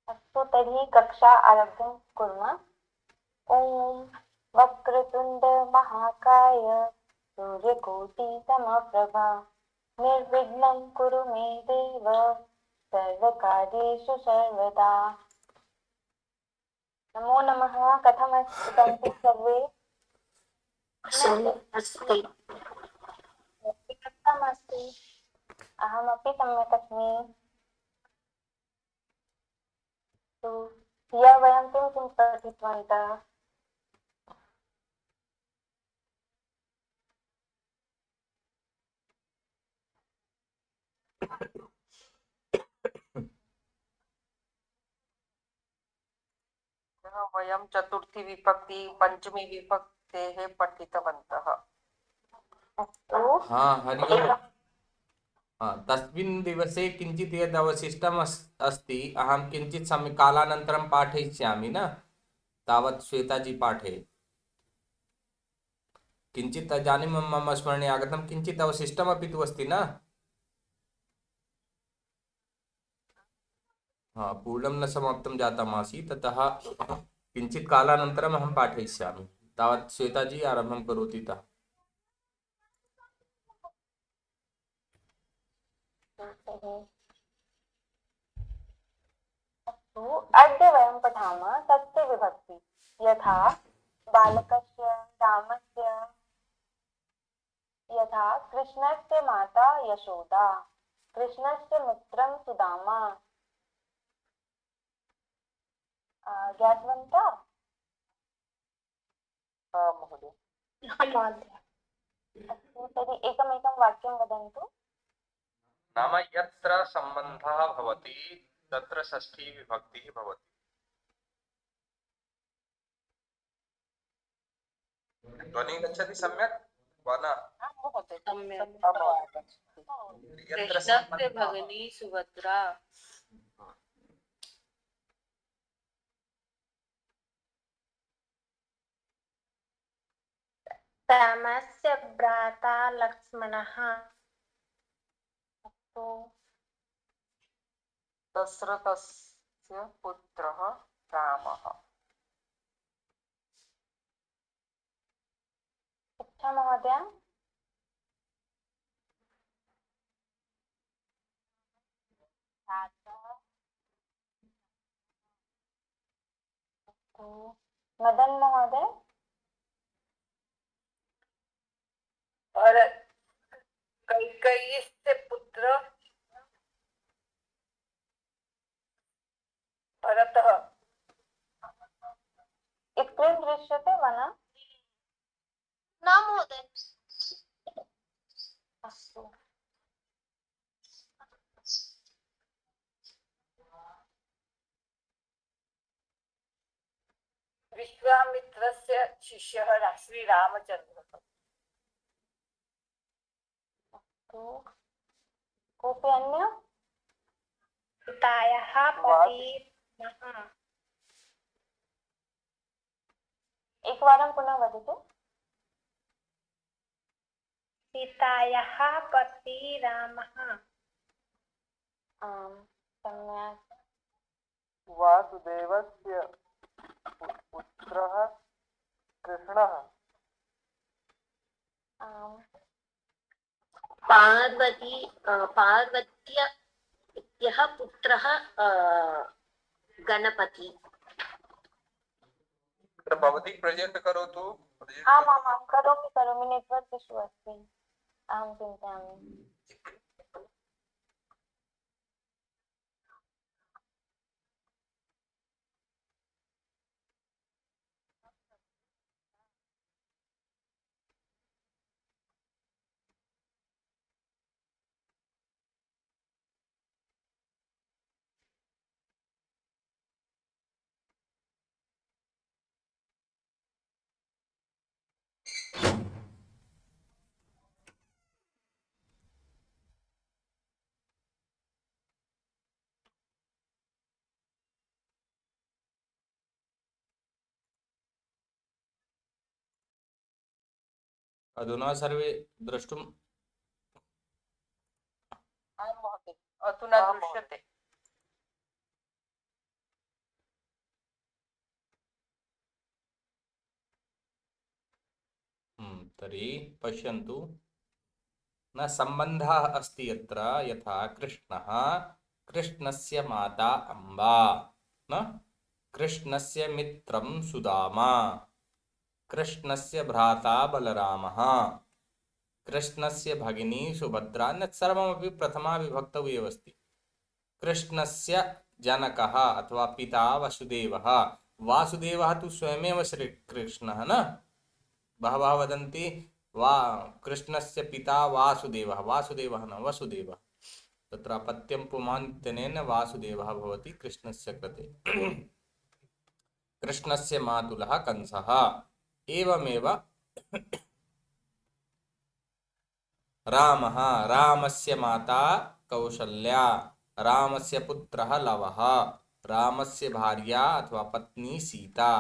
अस्तु तर्हि कक्षा आरब्धुं कुर्मः। ॐ वक्रतुण्ड महाकाय सूर्यकोटिसमप्रभा निर्विघ्नं कुरु मे देव सर्वकार्येषु सर्वदा। नमो नमः। सन्ति सर्वे? अस्ति। कथमस्ति? अहमपि सम्यक् अस्मि। ह्यः वयं किं पठितवन्तः? वयं चतुर्थी विभक्ति पंचमी विभक्तेः पठितवन्तः। अस्तु। हाँ हरि ओम्। तस्मिन् दिवसे किञ्चित् यद् अवशिष्टम् अस्ति अहं किञ्चित् कालानन्तरं पाठयिष्यामि न, तावत् श्वेताजी पाठे किञ्चित् इदानीं मम स्मरणे आगतं, किञ्चित् अवशिष्टमपि तु अस्ति न। हाँ, पूर्णं न समाप्तं जातमासीत्, ततः किञ्चित् कालानन्तरम् अहं पाठयिष्यामि। तावत् श्वेताजी आरम्भं करोति इतः। अद्य वयं पठामः षष्ठी विभक्ति। यथा बालकस्य रामस्य, यथा कृष्णस्य माता यशोदा, कृष्णस्य मित्रं सुदामा। ज्ञातवन्तः? महोदय। अस्तु तर्हि एकमेकं वाक्यं वदन्तु। नाम यत्र सम्बन्धः भवति तत्र षष्ठी विभक्तिः भवति। ध्वनिः गच्छति सम्यक् वा न? कृष्णस्य भगिनी सुभद्रा। रामस्य भ्राता लक्ष्मणः। अस्तु। दशरथस्य पुत्रः रामः। इच्छा महोदय। मदन महोदय। भरत, कैकेयी से पुत्र भरतः। स्क्रीन् दृश्यते वा न? न महोदय। अस्तु। विश्वामित्रस्य शिष्यः श्रीरामचन्द्रः। कोऽपि अन्य? सीतायाः पतिः। एकवारं पुनः वदतु। सीतायाः पतिः रामः। सम्यक्। वासुदेवस्य पुत्रः कृष्णः। पार्वत्याः पुत्रः गणपति। भवती प्रेजेण्ट् करोतु। आमामां करोमि। नेट्वर्क् इश्यू अस्ति, अहं चिन्तयामि। अधुना सर्वे द्रष्टुं आं महोदय, अधुना दृश्यते। तर्हि पश्यन्तु न सम्बन्धः अस्ति यत्र यथा कृष्णः कृष्णस्य माता अम्बा न कृष्णस्य मित्रं सुदामा कृष्णस्य भ्राता बलरामः कृष्णस्य भगिनी सुभद्रा अन्यत् सर्वमपि प्रथमा विभक्तौ एव अस्ति कृष्णस्य जनकः अथवा पिता वसुदेवः वासुदेवः तु स्वयमेव श्रीकृष्णः न बहवः वदन्ति वा कृष्णस्य पिता वासुदेवः वासुदेवः न वसुदेवः तत्र अपत्यं पुमान् वासुदेवः भवति कृष्णस्य कृते कृष्णस्य मातुलः कंसः एवमेव रामः रामस्य माता कौसल्या रामस्य पुत्रः लवः रामस्य भार्या अथवा पत्नी सीता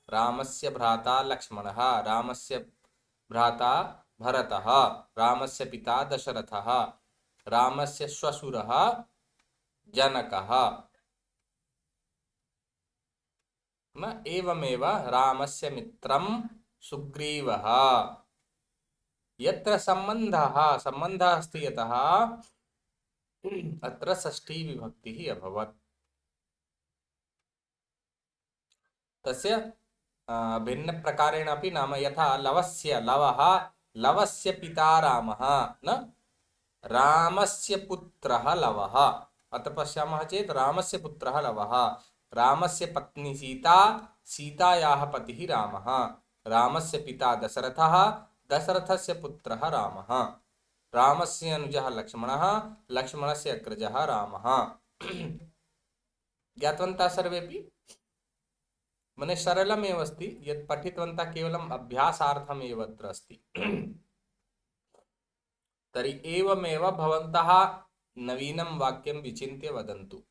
रामस्य भ्राता लक्ष्मणः रामस्य भ्राता भरतः रामस्य पिता दशरथः रामस्य श्वशुरः जनकः न एवमेव रामस्य मित्रं सुग्रीवः यत्र सम्बन्धः अस्ति यतः अत्र षष्ठी विभक्तिः अभवत् तस्य भिन्नप्रकारेण अपि नाम यथा लवस्य पिता रामः न रामस्य पुत्रः लवः अत्र पश्यामः चेत् रामस्य पुत्रः लवः रामस्य पत्नी सीता सीतायाः पतिः रामः रामस्य पिता दशरथः दशरथस्य पुत्रः रामः रामस्य अनुजः लक्ष्मणः लक्ष्मणस्य अग्रजः रामः ज्ञातवन्तः सर्वेपि मने सरलमेव अस्ति यत् पठितवन्तः केवलम् अभ्यासार्थमेव अत्र अस्ति तर्हि एवमेव भवन्तः नवीनं वाक्यं विचिन्त्य वदन्तु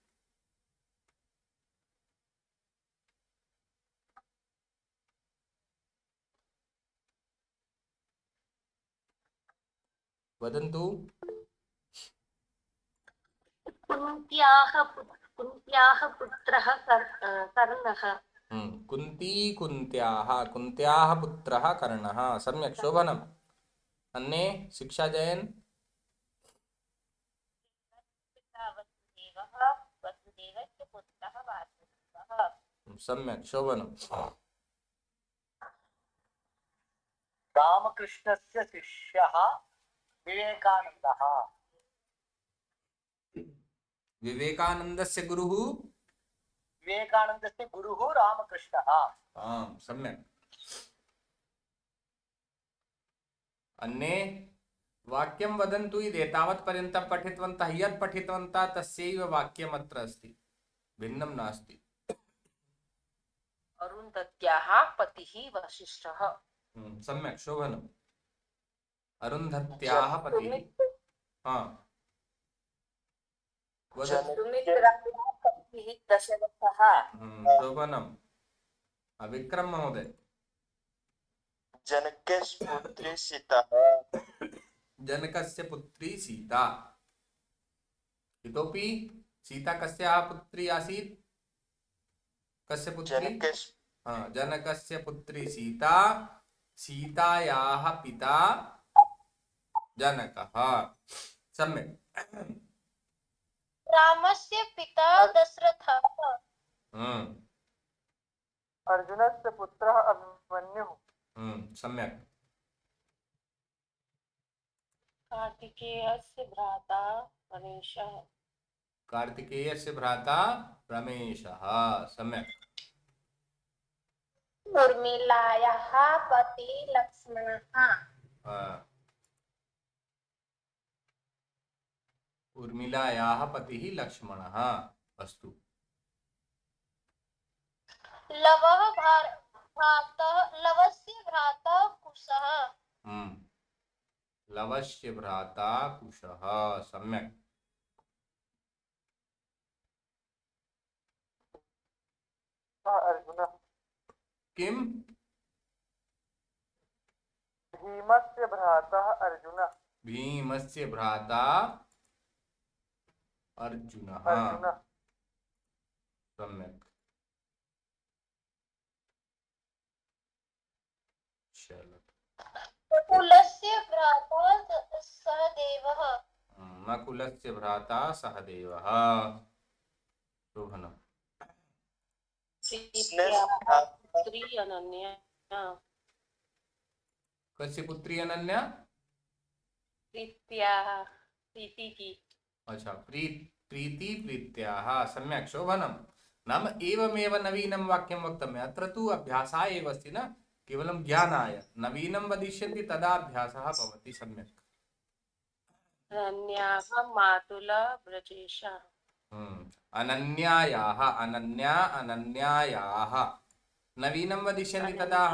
वदन्तु कुन्त्याः पुत्रः कर्णः कुन्त्याः पुत्रः कर्णः सम्यक् शोभनम् अन्ये शिक्षा जयन् वसुदेवस्य पुत्रः वासुदेवः सम्यक् शोभनम् रामकृष्णस्य शिष्यः विवेकानन्दः विवेकानन्दस्य गुरुः विवेकानन्दस्य गुरुः रामकृष्णः आम् सम्यक् अन्ये वाक्यं वदन्तु इति एतावत् पर्यन्तं पठितवन्तः यत् पठितवन्तः तस्यैव वाक्यम् अत्र अस्ति भिन्नं नास्ति अरुन्धत्याः पतिः वसिष्ठः सम्यक् शोभनम् अरुन्धत्याः पतिः पतिः दशरथः शोभनम् विक्रम महोदय जनकस्य पुत्री सीता जनकस्य पुत्री सीता इतोपि सीता कस्याः पुत्री आसीत् कस्य पुत्री जनकस्य पुत्री सीता सीतायाः पिता जनकः सम्यक् रामस्य पिता दशरथः अर्जुनस्य पुत्रः अभिमन्युः सम्यक् कार्तिकेयस्य भ्राता रमेशः कार्तिकेयस्य भ्राता रमेशः सम्यक् उर्मिलायाः पति लक्ष्मणः उर्मिलायाः पतिः लक्ष्मणः अस्तु लवस्य भ्राता कुशः लवस्य भ्राता कुशः सम्यक् अर्जुनः किम् भीमस्य भ्राता अर्जुनः भीमस्य भ्राता अर्जुनः सम्यक् चलो नकुलस्य कुलस्य भ्राता सहदेवः। शोभनम्। पुत्री अनन्या कस्य पुत्री अनन्या? प्रीत्याः प्रीति की अच्छा, प्रीति प्रीत्याः। सम्यक्, शोभनं। नाम एवमेव नवीनं वाक्यं वक्तव्यम्। अत्र तु अभ्यासाय एव अस्ति, न केवलं ज्ञानाय। नवीनं वदिष्यन्ति तदा अभ्यासः भवति। सम्यक्। अनन्याः मातुला ब्रजेशः अनन्यायाः, अनन्यायाः नवीनं वदिष्यन्ति तदा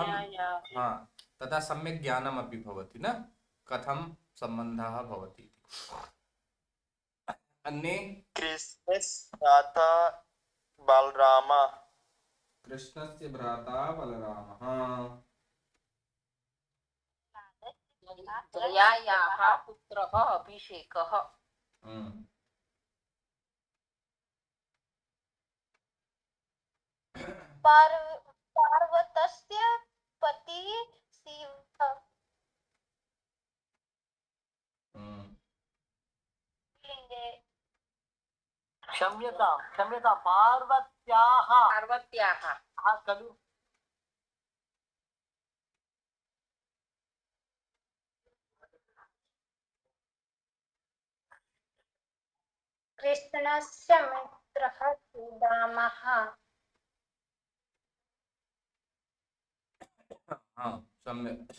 तदा सम्यक् ज्ञानमपि भवति, न कथं सम्बन्धः भवति। अन्ये कृष्णस्य भ्राता बलरामः कृष्णस्य भ्राता बलरामः। जयायाः पुत्रः अभिषेकः पार्वतस्य पति शिवः। लिंगे क्षम्यतां पार्वत्याः खलु। कृष्णस्य मित्रः सुदामः। सम्यक्।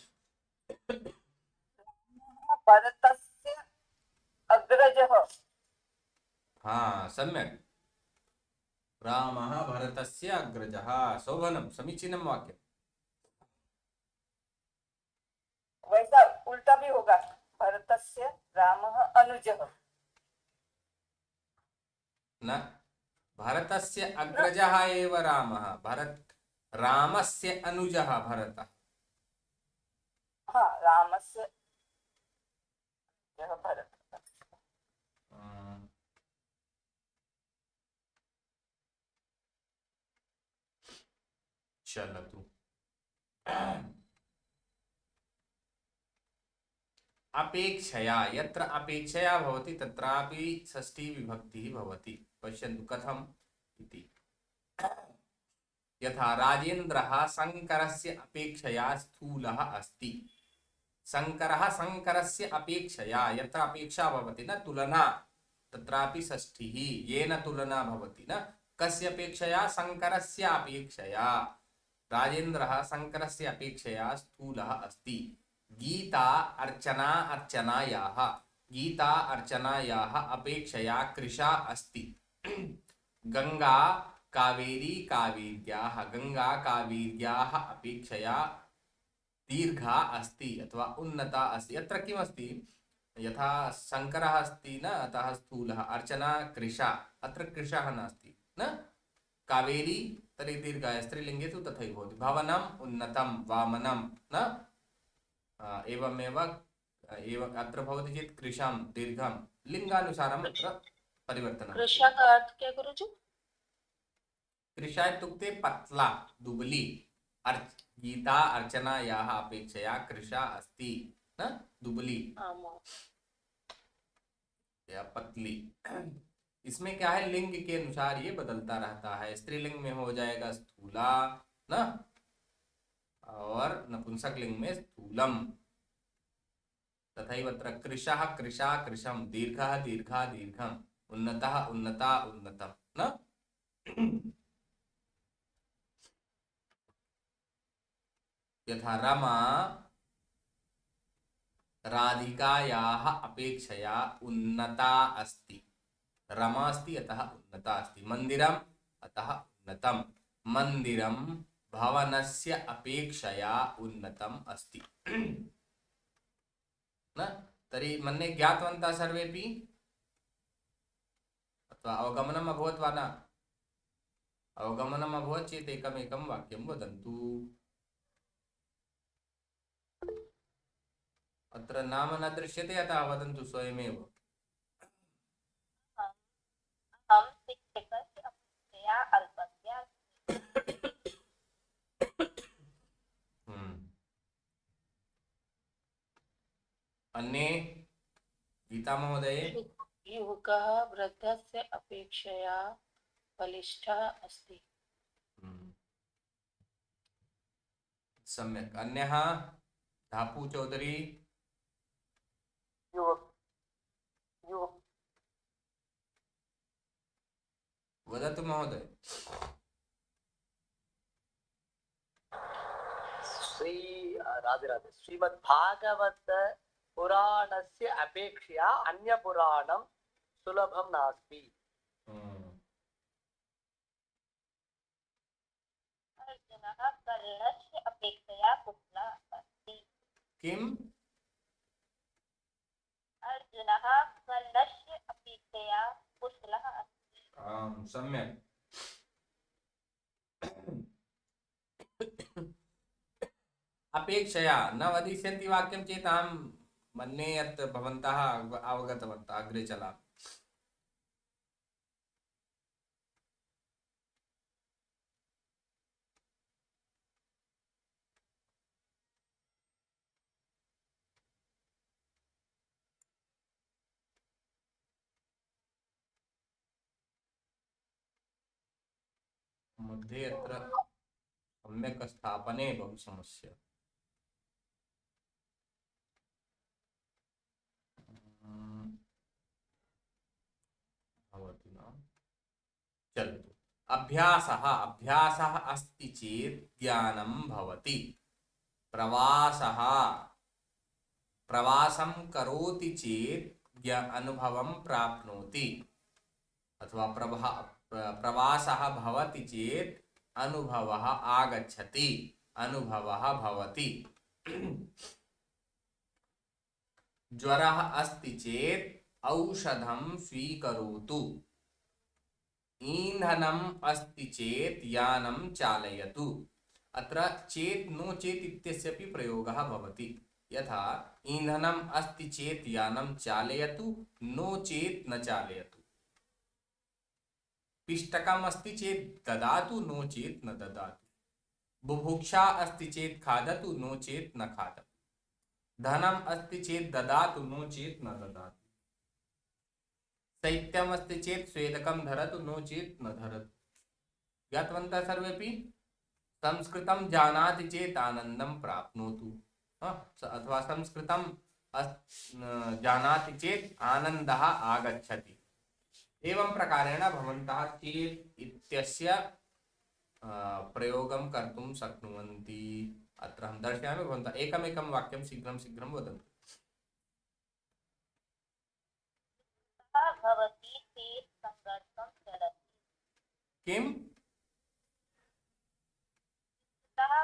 भरतस्य अग्रजः। सम्यक्। रामः भरतस्य अग्रजः। शोभनं, समीचीनं वाक्यम्। वैसा उल्टा भी होगा, भरतस्य रामः अनुजः। न, भरतस्य अग्रजः एव रामः, रामस्य अनुजः भरतः। रामस्य भरत। चलतु। अपेक्षया, यत्र अपेक्षया भवति तत्रापि षष्ठी विभक्तिः भवति। पश्यन्तु कथम् इति। यथा राजेन्द्रः शङ्करस्य अपेक्षया स्थूलः अस्ति। शङ्करः शङ्करस्य अपेक्षया, यत्र अपेक्षा भवति न तुलना, तत्रापि षष्ठिः। येन तुलना भवति, न कस्य अपेक्षया? शङ्करस्य अपेक्षया। राजेन्द्रः शङ्करस्य अपेक्षया स्थूलः अस्ति। गीता अर्चनायाः अपेक्षया कृशा अस्ति। गंगा कावेर्याः अपेक्षया दीर्घा अस्ति अथवा उन्नता अस्ति। अत्र किमस्ति? यथा शङ्करः अस्ति न, अतः स्थूलः। अर्चना कृशा, अत्र कृशः नास्ति, न कावेरी तर्हि दीर्घा। स्त्रीलिङ्गे तु तथैव भवति। भवनम् उन्नतं, वामनं, न एवमेव अत्र भवति चेत् कृशां दीर्घं। लिङ्गानुसारम् अत्र परिवर्तनं। कृशा का अर्थ क्या गुरुजी? कृशा इत्युक्ते पतला, दुबली। गीता अर्चनायाः अपेक्षया कृशा अस्ति, न दुबली या पतली। इसमें क्या है, लिंग के अनुसार ये बदलता रहता है। स्त्रीलिंग में हो जाएगा स्थूला, न, और नपुंसक लिंग में स्थूलम। तथैव अत्र कृशः कृशा कृशम, दीर्घः दीर्घा दीर्घम, उन्नतः उन्नता उन्नतम, न यथा रमा राधिकायाः अपेक्षया उन्नता अस्ति। रमा अस्ति अतः उन्नता अस्ति। मन्दिरम् अतः उन्नतं। मन्दिरं भवनस्य अपेक्षया उन्नतम् अस्ति। न तर्हि मन्ये ज्ञातवन्तः सर्वेपि, अथवा अवगमनम् अभवत् वा न? अवगमनम् अभवत् चेत् एकमेकं वाक्यं वदन्तु। अत्र नाम न दृश्यते, अतः वदन्तु स्वयमेव। अन्ये गीता महोदये। युवकः वृद्धस्य अपेक्षया बलिष्ठः अस्ति। सम्यक्। अन्यः धापू चौधरी। युवक युवक वदतु महोदय। श्री राधे राधे श्रीमद्भागवत पुराणस्य अपेक्षया अन्यपुराणं सुलभं नास्ति। अर्जुनः कर्णस्य अपेक्षया कुशलः अस्ति। किम्? अर्जुनः कर्णस्य अपेक्षया कुशलः अस्ति। आम्, सम्यक्। अपेक्षया न वदिष्यन्ति वाक्यं चेत् अहं मन्ये यत् भवन्तः अवगतवन्तः। अग्रे चलामः। मध्ये अत्र सम्यक् स्थापने बहु समस्या। भवति न? चलतु। अभ्यासः अस्ति चेत् ज्ञानं भवति। प्रवासं करोति चेत् अनुभवं प्राप्नोति। अथवा प्रवासः भवति चेत् अनुभवः आगच्छति, अनुभवः भवति। ज्वरः अस्ति चेत् औषधं स्वीकरोतु। ईन्धनम् अस्ति चेत् यानं चालयतु। अत्र चेत् नो चेत् इत्यस्यपि प्रयोगः भवति। यथा ईन्धनम् अस्ति चेत् यानं चालयतु, नो चेत् न चालयतु। पिष्टकम् अस्ति चेत् ददातु, नो चेत् न ददातु। बुभुक्षा अस्ति चेत् खादतु, नो चेत् न खादतु। धनम् अस्ति चेत् ददातु, नो चेत् न ददातु। शैत्यम् अस्ति चेत् स्वेदकं धरतु, नो चेत् न धरतु। ज्ञातवन्तः सर्वेपि? संस्कृतं जानाति चेत् आनन्दं प्राप्नोतु। अथवा संस्कृतं जानाति चेत् आनन्दः आगच्छति। एवं प्रकारेण भवन्तः चेत् इत्यस्य प्रयोगं कर्तुं शक्नुवन्ति। अत्र अहं दर्शयामि, भवन्तः एकमेकं वाक्यं शीघ्रं शीघ्रं वदन्तु। भवति चेत् संघर्षं चलति। किम्?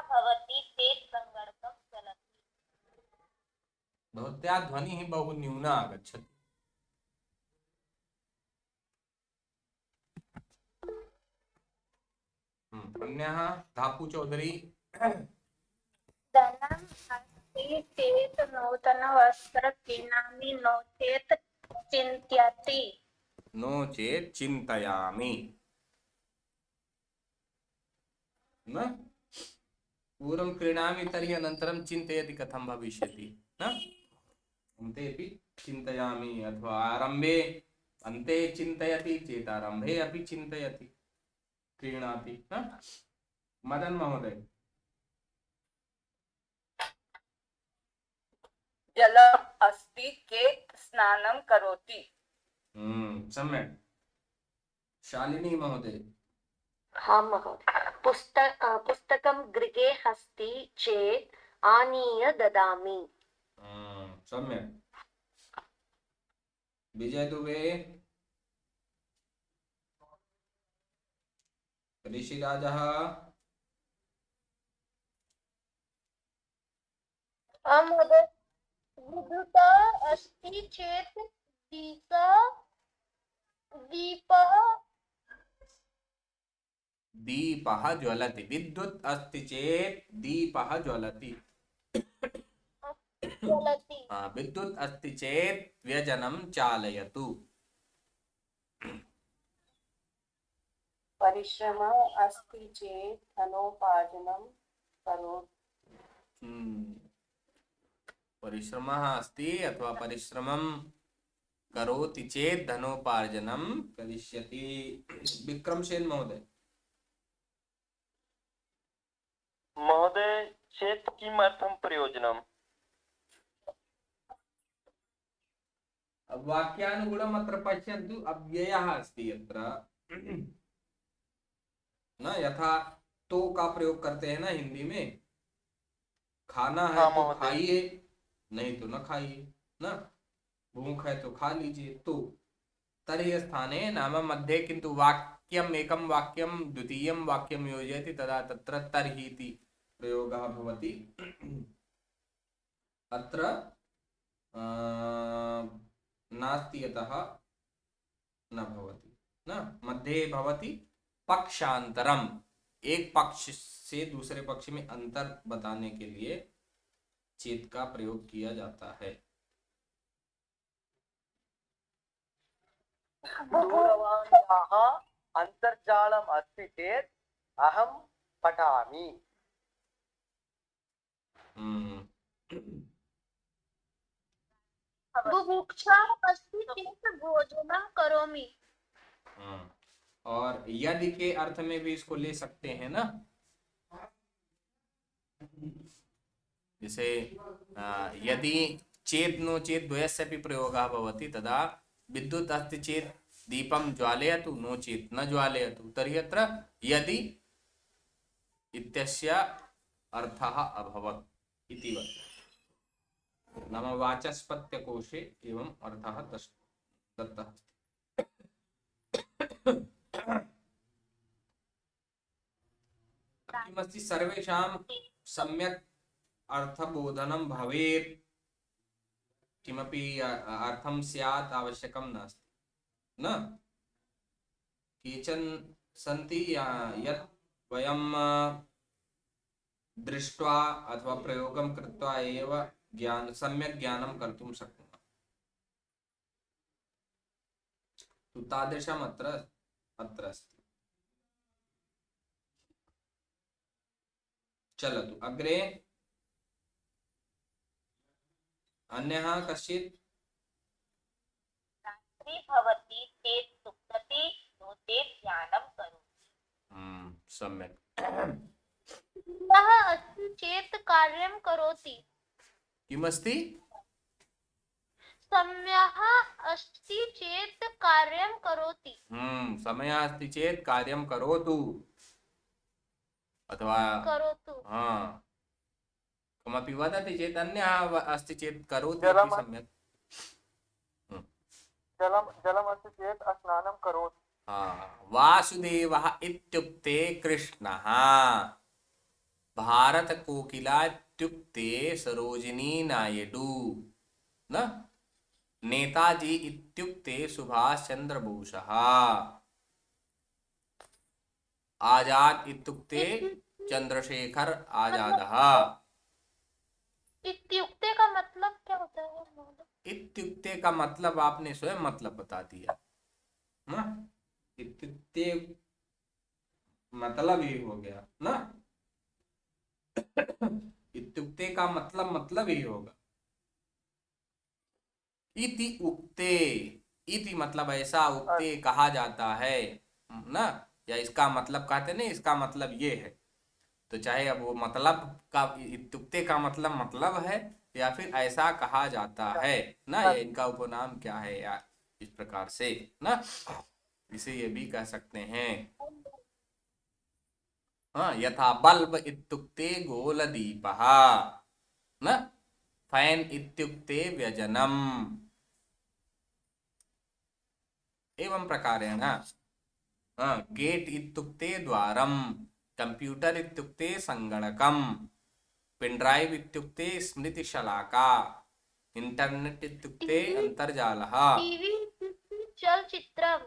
भवति चेत् संघर्षं चलति। भवत्याः ध्वनिः बहु न्यूना आगच्छति। अन्यः धापू चौधरी। धनम् अस्ति चेत् नूतनवस्त्रं क्रीणामि, नो चेत् चिन्तयति। नो चेत् चिन्तयामि। न? पूर्वं क्रीणामि तर्हि अनन्तरं चिन्तयति कथं भविष्यति न? अन्तेपि चिन्तयामि अथवा आरम्भे अन्ते चिन्तयति चेत् आरम्भे अपि चिन्तयति, क्रीणाति न? मदन महोदय। जलम् अस्ति चेत् स्नानं करोति। सम्यक्। शालिनी महोदय। हाँ महोदय। पुस्तकं गृहे अस्ति चेत् आनीय ददामि। सम्यक्। विजय दुबे। ऋषिराजः। महोदय, विद्युत् अस्ति चेत् दीपः ज्वलति। विद्युत् अस्ति चेत् दीपः ज्वलति। विद्युत् अस्ति चेत् व्यजनं चालयतु। परिश्रमः अस्ति चेत् धनोपार्जनं करोतु। परिश्रमः अस्ति अथवा परिश्रमं करोति चेत् धनोपार्जनं करिष्यति। विक्रमसेन महोदय। महोदय चेत् किमर्थं प्रयोजनम्? वाक्यानुगुणम् अत्र पश्यन्तु, अव्ययः अस्ति यत्र न, यथा तो का प्रयोग करते हैं ना हिंदी में, खाना है हाँ तो महोदय। खाइए, नहीं तो न खाइए, न भूख है तो खा लीजिए। तो तर्हि स्थाने नाम मध्ये किन्तु वाक्यम् एकं वाक्यं द्वितीयं वाक्यं योजयति तदा तत्र तर्हि इति प्रयोगः भवति। अत्र नास्ति यतः न भवति, न मध्ये भवति पक्षांतरम, एक पक्ष से दूसरे पक्ष में अंतर बताने के लिए चेत का प्रयोग किया जाता है। दूरवाण्याः अन्तर्जालम् अस्ति चेत् अहं पठामि। बुभुक्षा अस्ति चेत् भोजनं करोमि। और यदि के अर्थ में भी इसको ले सकते हैं ना, जैसे यदि चेत् नो चेत् द्वयस्यपि प्रयोगः भवति तदा विद्युत् अस्ति चेत् दीपं ज्वालयतु, नो चेत् न ज्वालयतु। तर्हि अत्र यदि इत्यस्य अर्थः अभवत् इति वत्, नाम वाचस्पत्यकोशे एवं अर्थः दत्तः। किमस्ति सर्वेषां सम्यक् अर्थबोधनं भवेत्, किमपि अर्थं स्यात् आवश्यकं नास्ति न। केचन सन्ति यत् वयं दृष्ट्वा अथवा प्रयोगं कृत्वा एव सम्यक् ज्ञानं कर्तुं शक्नुमः। तु तादृशम् अत्र अस्ति। चलतु अग्रे। अन्यः कश्चित्? रात्रि भवति चेत् सुप्तति, नो चेत् ध्यानं करोति। सम्यक्। दिनः अस्ति चेत् कार्यं करोति। किमस्ति? समयः अस्ति चेत् कार्यं करोति। समयः अस्ति चेत् कार्यं करोतु अथवा करोतु। कमपि वदति चेत् अन्यः अस्ति चेत् करोति इति सम्यक्। जलम् अस्ति चेत् स्नानं करोति। वासुदेवः इत्युक्ते कृष्णः, भारतकोकिला इत्युक्ते सरोजिनी नायडू न, नेताजी इत्युक्ते सुभाष चंद्र बोसः, आजाद इत्युक्ते चंद्रशेखर आजादः। इत्युक्ते का मतलब क्या होता है? इत्युक्ते का मतलब आपने स्वयं मतलब बता दिया ना, इत्युक्ते मतलब ही हो गया ना। इत्युक्ते का मतलब ही होगा। इति उक्ते, इति मतलब ऐसा, उक्ते कहा जाता है ना, या इसका मतलब कहते नहीं, इसका मतलब ये है। तो चाहे अब वो मतलब का, इत्युक्ते का मतलब है या फिर ऐसा कहा जाता है ना, या इनका उपनाम क्या है या इस प्रकार से ना, इसे ये भी कह सकते हैं। यथा बल्ब इत्युक्ते गोलदीपः न, फैन इत्युक्ते व्यजनम, एवं प्रकारेण। गेट इत्युक्ते द्वारम, कंप्यूटर इत्युक्ते संगणकम, पेनड्राइव इत्युक्ते स्मृतिशलाका, इंटरनेट इत्युक्ते अंतर्जालः, टीवी इत्युक्ते चलचित्रम्।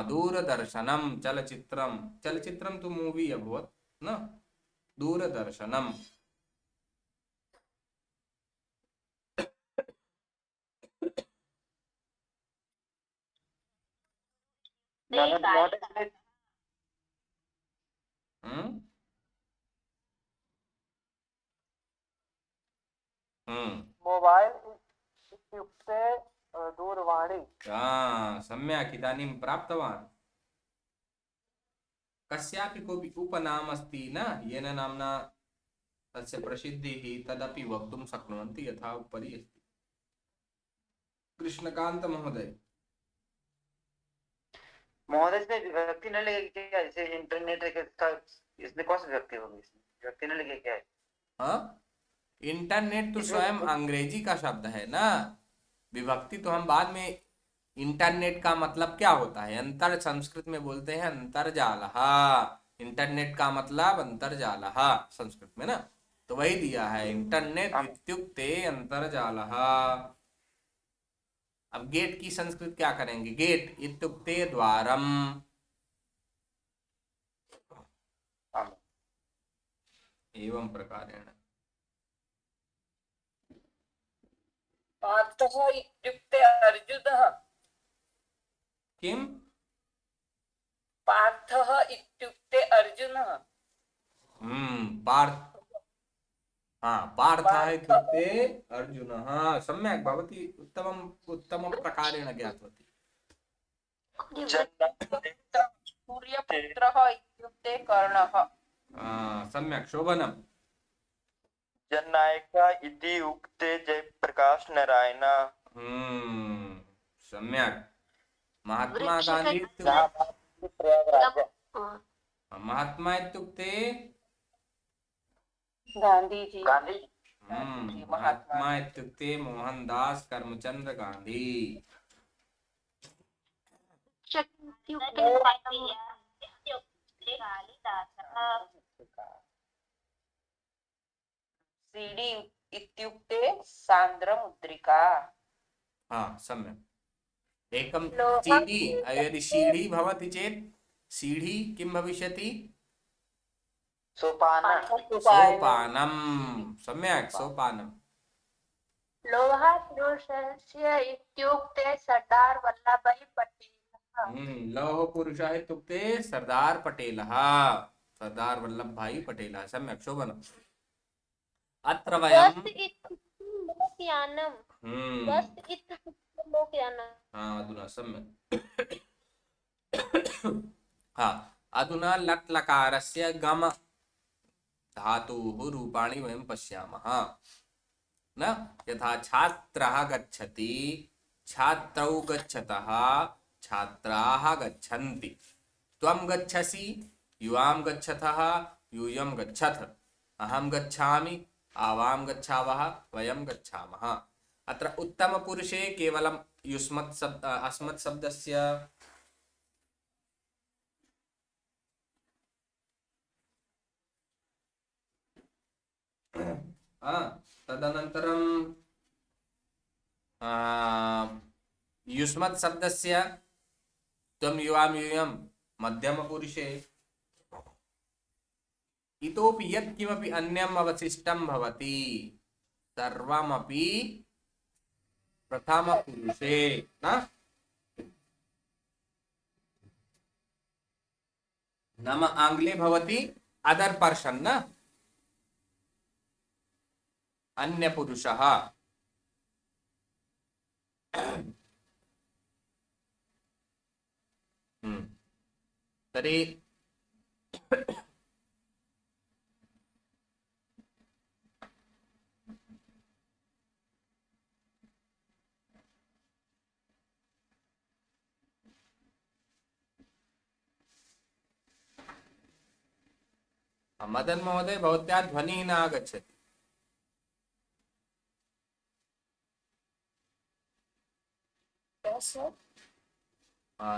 दूरदर्शनम चलचित्रम, चलचित्रम तो मूवी अभवत् न, दूरदर्शनम। मोबाइल इत्युक्ते दूरवाणी सम्यक् इदानीं प्राप्तवान् कस्यापि कोऽपि उपनाम अस्ति न येन नाम्ना तस्य प्रसिद्धिः तदपि वक्तुं शक्नुवन्ति यथा उपरि अस्ति कृष्णकान्त महोदय महोदय इसमें विभक्ति न लगेगी क्या? जैसे इंटरनेट का इसमें कौन सी विभक्ति होगी? इसमें विभक्ति न लगेगी क्या? हाँ इंटरनेट तो स्वयं अंग्रेजी का शब्द है ना विभक्ति तो हम बाद में इंटरनेट का मतलब क्या होता है अंतर संस्कृत में बोलते हैं अंतर्जालः इंटरनेट का मतलब अंतर्जालः संस्कृत में ना तो वही दिया है इंटरनेट इत्युक्ते अंतर्जालः अब गेट की संस्कृत क्या करेंगे गेट इत्युक्ते द्वारम एवं प्रकारेण पार्थः इत्युक्ते अर्जुनः किम पार्थः इत्युक्ते अर्जुनः पार्थ हाँ पार्थः इत्युक्ते अर्जुनः सम्यक् भवती उत्तमं प्रकारेण ज्ञातवती सूर्यपुत्रः इत्युक्ते कर्णः सम्यक् शोभनम् जननायक इति उक्ते जयप्रकाश नारायण सम्यक् महात्मा गांधी महात्मा इत्युक्ते गांधीजी महात्मा इत्युक्ते मोहनदास करमचंद गांधी इत्युक्ते इत्युक्ते कालिदासः सीडी इत्युक्ते सान्द्रमुद्रिका हाँ सम्यक् एकं सीडी यदि सीढ़ी भवति चेत् सीढ़ी किं भविष्यति सोपानं सम्यक् सोपानं लोहः पुरुषस्य इत्युक्ते सरदार वल्लभभाई पटेलः लौह पुरुषः इत्युक्ते सरदार पटेलः सरदार वल्लभभाई पटेलः सम्यक् शोभनम् अत्र वयं बस् इत्युक्ते लोकयानं बस् इत्युक्ते लोकयानं अधुना सम्यक् अधुना लट् लकारस्य गम धातुः रूपाणि वयं पश्यामः न यथा छात्रः गच्छति छात्रौ गच्छतः छात्राः गच्छन्ति त्वं गच्छसि युवां गच्छतः यूयं गच्छथ अहं गच्छामि आवां गच्छावः वयं गच्छामः अत्र उत्तमपुरुषे केवलं युष्मत् अस्मत् शब्दस्य तदनन्तरं युष्मत् शब्दस्य त्वं युवां यूयं मध्यमपुरुषे इतोपि यत्किमपि अन्यम् अवशिष्टं भवति सर्वमपि प्रथमपुरुषे न नाम आंग्ले भवति अदर पर्सन न अन्य पुरुषः तर्हि मदन महोदय भवत्याः ध्वनिः न आगच्छति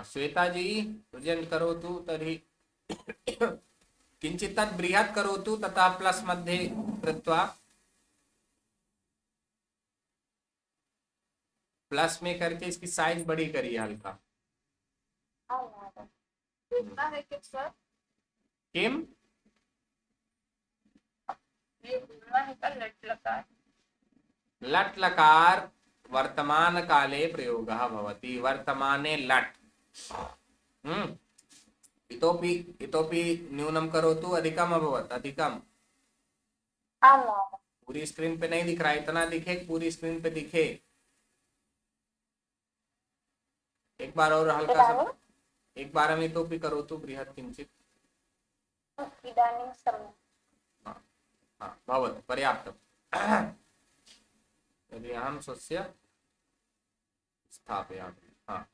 श्वेता जी प्रेजेंट करोतु तर्हि किंचित् तत् बृहत् करोतु तथा प्लस मध्ये कृत्वा प्लस में करके इसकी साइज बड़ी करिए हल्का किम लट् लकार वर्तमान काले प्रयोगः भवति वर्तमाने लट् इतोपि न्यूनं करोतु अधिकम् अभवत् अधिकम् पूरी स्क्रीन पे नहीं दिख रहा इतना दिखे पूरी स्क्रीन पे दिखे एक बार और हल्का सा, इदानीं एक बार इतोपि करोतु बृहत् किंचित। इदानीं सम्यक्। हाँ हाँ भवतु पर्याप्तम्। यदि अहं स्वस्य स्थापयामि। हाँ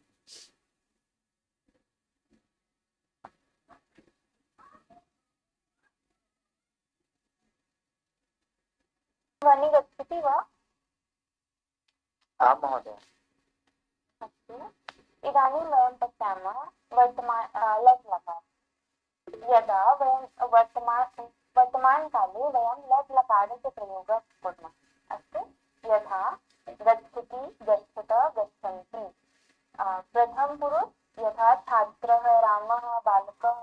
ध्वनिः गच्छति वा? आं महोदय। अस्तु, इदानीं वयं पश्यामः लट् लकार। यदा वयं वर्तमानकाले वयं लट् लकारस्य प्रयोगं कुर्मः। अस्तु, यथा गच्छति, गच्छत, गच्छन्ति। प्रथमपुरुष यथा छात्रः, रामः, बालकः।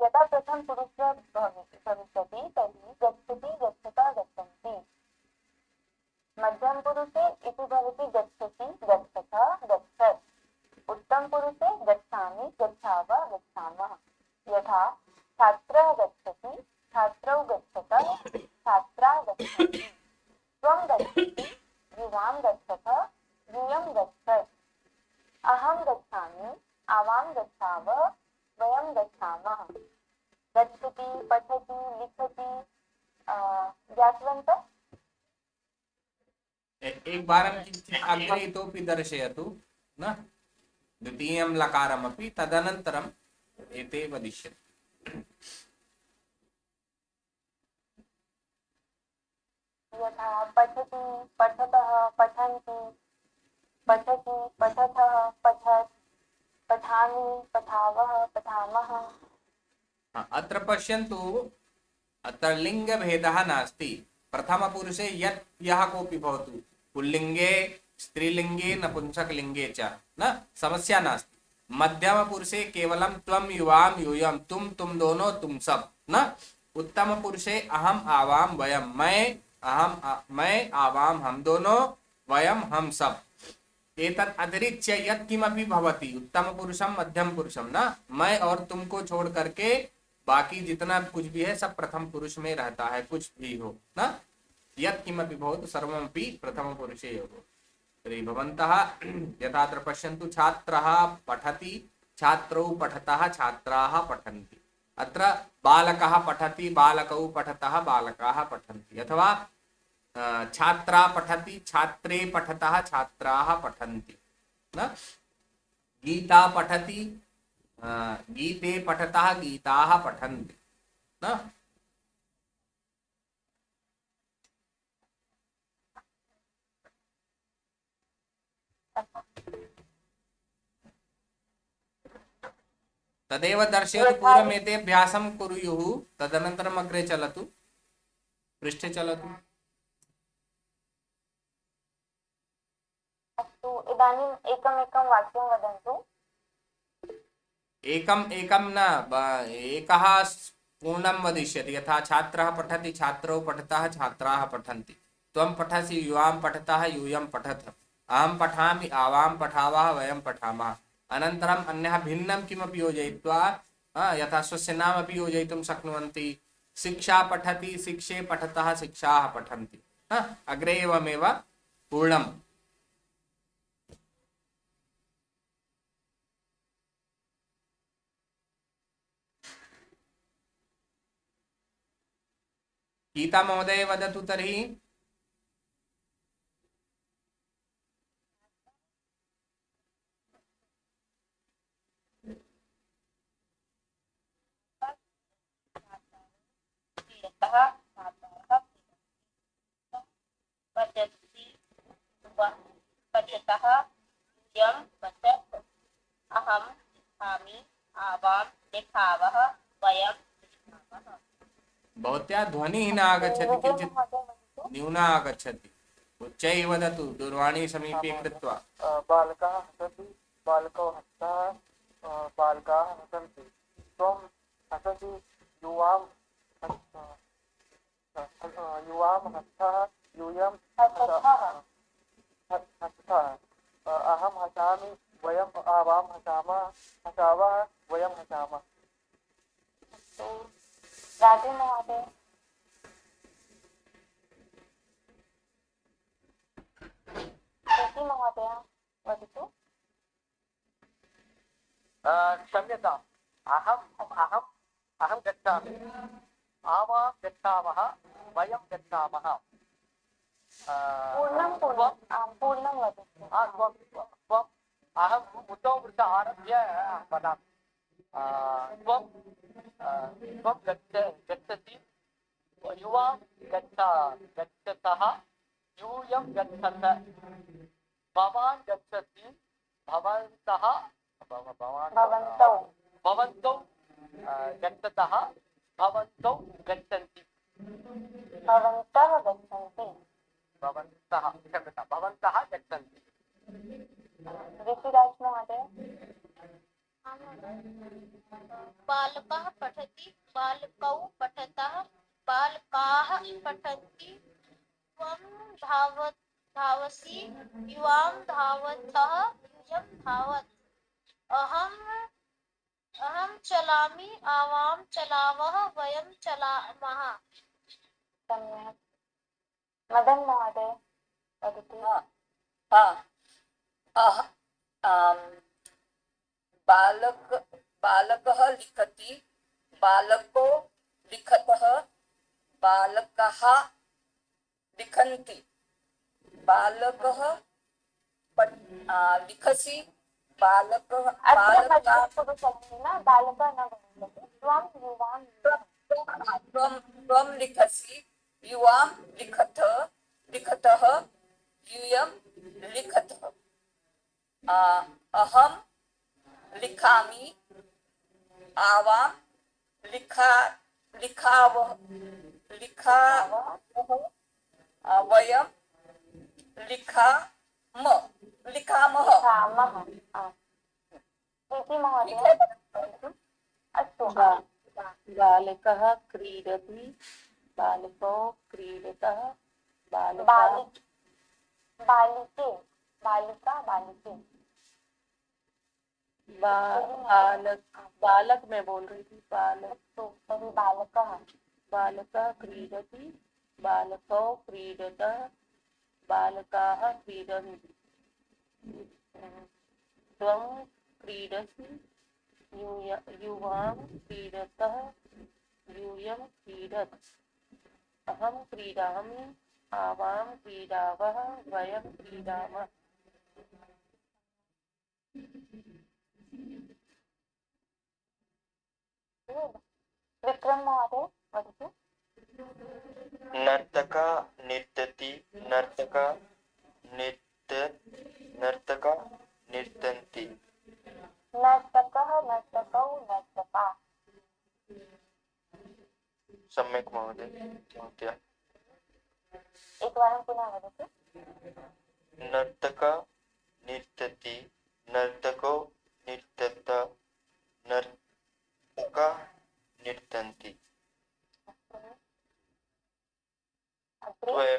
यदा प्रथमपुरुषः भविष्यति तर्हि गच्छति, गच्छत, गच्छन्ति। मध्यमपुरुषे इति भवति गच्छति, गच्छथ, गच्छत्। उत्तमपुरुषे गच्छामि, गच्छाव, गच्छामः। यथा छात्रः गच्छति, छात्रौ गच्छत, छात्रा गच्छन्ति। त्वं गच्छति, युवां गच्छथ, यूयं गच्छत्। अहं गच्छामि, आवां गच्छाव, वयं गच्छामः। गच्छति, पठति, लिखति। ज्ञातवन्तः? एक बारं किञ्चित् अग्रे इतोपि दर्शयतु न, द्वितीयं लकारमपि, तदनन्तरम् एते वदिष्यन्ति। यथा पठति, पठतः, पठन्ति। पठति, पठतः, पठत्। पठामि, पठावः, पठामः। अत्र पश्यन्तु, अत्र लिङ्गभेदः नास्ति। प्रथमपुरुषे यत् यः कोऽपि भवतु, पुल्लिङ्गे, स्त्रीलिङ्गे, नपुंसकलिङ्गे च न समस्या नास्ति। मध्यमपुरुषे केवलं त्वं, युवां, यूयं, तुम दोनों, तुम सब न। उत्तमपुरुषे अहम, आवाम, वयम, मैं, आवाम, हम दोनों, वयम, हम सब। एतत् अतिरिच्य यत् किमपि भवति, उत्तमपुरुषं, मध्यमपुरुषं न, मैं और तुम को छोड़ करके बाकी जितना कुछ भी है सब प्रथम पुरुष में रहता है, कुछ भी हो न, यत् किमपि भवतु सर्वमपि प्रथम पुरुषे एव। तर्हि भवन्तः यथात्र पश्यन्तु, छात्रः पठति, छात्रौ पठतः, छात्राः पठन्ति। अत्र बालकः पठति, बालकौ पठतः, बालकाः पठन्ति। अथवा छात्रा पठति, छात्रे पठतः, छात्राः पठन्ति न। गीता पठति, गीते पठतः, गीताः पठन्ति न। तदेव दर्शयतु, पूर्वम् एते अभ्यासं कुर्युः, तदनन्तरम् अग्रे चलतु, पृष्ठे चलतु। अस्तु, इदानीम् एकमेकं वाक्यं वदन्तु। एकम् एकं न, एकः पूर्णं वदिष्यति। यथा छात्रः पठति, छात्रौ पठतः, छात्राः पठन्ति। त्वं पठसि, युवां पठतः, यूयं पठत। अहं पठामि, आवां पठावः, वयं पठामः। अनन्तरम् अन्यः भिन्नं किमपि योजयित्वा, यथा स्वस्य नामपि योजयितुं शक्नुवन्ति। शिक्षा पठति, शिक्षे पठतः, शिक्षाः पठन्ति। अग्रे एवमेव पूर्णम्। गीता महोदय वदतु तर्हि। पठति, पठतः, यूयं पठत्। अहं लिखामि, आवां लिखावः, वयं लिखामः। भवत्याः ध्वनिः न आगच्छति, किञ्चित् न्यूना आगच्छति। उच्चैः वदतु, दूरवाणी समीपे कृत्वा। बालकाः हसति, बालकौ हसतः, बालकाः हसन्ति। त्वं हसति, युवां हसतः, यूयं हसतः। अहं हसामि, वयम् आवां हसामः, हसावः, वयं हसामः। राधे महोदय। प्रीति महोदय वदतु। क्षम्यताम् अहम् अहं गच्छामि आवां गच्छामः वयं गच्छामः पूर्णं पूर्णं वदतु। त्वम् अहम् उतौ वृत आरभ्य वदामि त्वं त्वं गच्छति युवां गच्छतः यूयं गच्छत भवान् गच्छति भवन्तः भवन्तौ गच्छतः भवन्तौ गच्छन्ति भवन्तः गच्छन्ति। क्षम्यतां भवन्तः गच्छन्ति ऋषिराज महोदय। बालकः पठति बालकौ पठतः बालकाः पठन्ति त्वं धावसि युवां धावतः यूयं धावत् अहं चलामि आवां चलावः वयं चलामः। सम्यक्। मदन महोदय वदतु। बालकः लिखति बालको लिखतः बालकाः लिखन्ति बालकः लिखसि बालकः अत्र मध्यमपुरुषस्य न बालकः न भविष्यति। त्वं युवां त्वं लिखसि युवां लिखतः यूयं लिखतः अहं लिखामि आवां लिखावः वयं लिखामः। प्रीति महोदय। अस्तु। बालकः क्रीडति बालकौ क्रीडतः बालिके बालिका बालिके बालक मैं बोल रही थी बालक। तो तर्हि बालकः बालकः क्रीडति बालकौ क्रीडतः बालकाः क्रीडन्ति त्वं क्रीडसि युवां क्रीडतः यूयं क्रीडत् अहं क्रीडामि आवां क्रीडावः वयं क्रीडामः। विक्रम महोदय वदतु। नर्तका नृत्यति नर्तका नर्तन्ति नर्तकः नर्तकौ नर्तका। सम्यक् महोदय एकवारं पुनः वदतु। नर्तका नृत्यति नर्तकौ नृत्यत नर्तका नृत्यन्ति अग्रे।